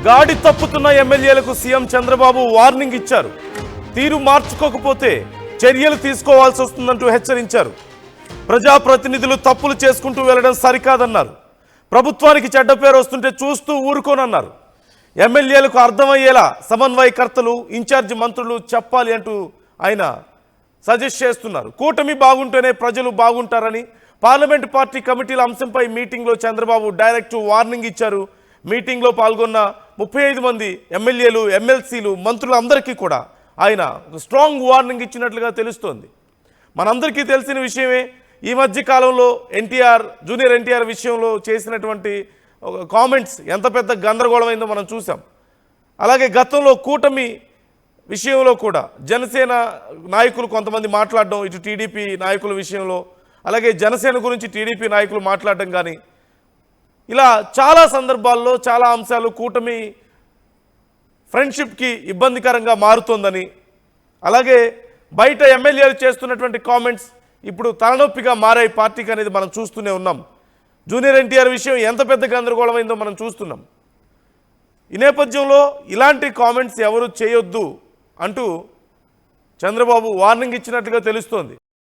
గాడి తప్పుతున్న ఎమ్మెల్యేలకు CM Chandrababu warning ఇచ్చారు. తీరు మార్చుకోకపోతే చర్యలు తీసుకోవాల్సి వస్తుందంటూ హెచ్చరించారు. ప్రజాప్రతినిధులు తప్పులు చేసుకుంటూ వెళ్లడం సరికాదన్నారు. ప్రభుత్వానికి చెడ్డ పేరు వస్తుంటే చూస్తూ ఊరుకోనన్నారు. ఎమ్మెల్యేలకు అర్థమయ్యేలా సమన్వయకర్తలు, ఇన్ఛార్జి మంత్రులు చెప్పాలి అంటూ ఆయన సజెస్ట్ చేస్తున్నారు. కూటమి బాగుంటేనే ప్రజలు బాగుంటారని పార్లమెంటు పార్టీ కమిటీల అంశంపై మీటింగ్లో చంద్రబాబు డైరెక్ట్ వార్నింగ్ ఇచ్చారు. మీటింగ్లో పాల్గొన్న 35 మంది ఎమ్మెల్యేలు, ఎమ్మెల్సీలు, మంత్రులందరికీ కూడా ఆయన స్ట్రాంగ్ వార్నింగ్ ఇచ్చినట్లుగా తెలుస్తోంది. మనందరికీ తెలిసిన విషయమే. ఈ మధ్య కాలంలో జూనియర్ ఎన్టీఆర్ విషయంలో చేసినటువంటి కామెంట్స్ ఎంత పెద్ద గందరగోళమైందో మనం చూసాం. అలాగే గతంలో కూటమి విషయంలో కూడా జనసేన నాయకులు కొంతమంది మాట్లాడడం, ఇటు టీడీపీ నాయకుల విషయంలో, అలాగే జనసేన గురించి టీడీపీ నాయకులు మాట్లాడడం కానీ, ఇలా చాలా సందర్భాల్లో చాలా అంశాలు కూటమి ఫ్రెండ్షిప్కి ఇబ్బందికరంగా మారుతోందని, అలాగే బయట ఎమ్మెల్యేలు చేస్తున్నటువంటి కామెంట్స్ ఇప్పుడు తలనొప్పిగా మారాయి పార్టీకి అనేది మనం చూస్తూనే ఉన్నాం. జూనియర్ ఎన్టీఆర్ విషయం ఎంత పెద్ద గందరగోళమైందో మనం చూస్తున్నాం. ఈ నేపథ్యంలో ఇలాంటి కామెంట్స్ ఎవరు చేయొద్దు అంటూ చంద్రబాబు వార్నింగ్ ఇచ్చినట్లుగా తెలుస్తోంది.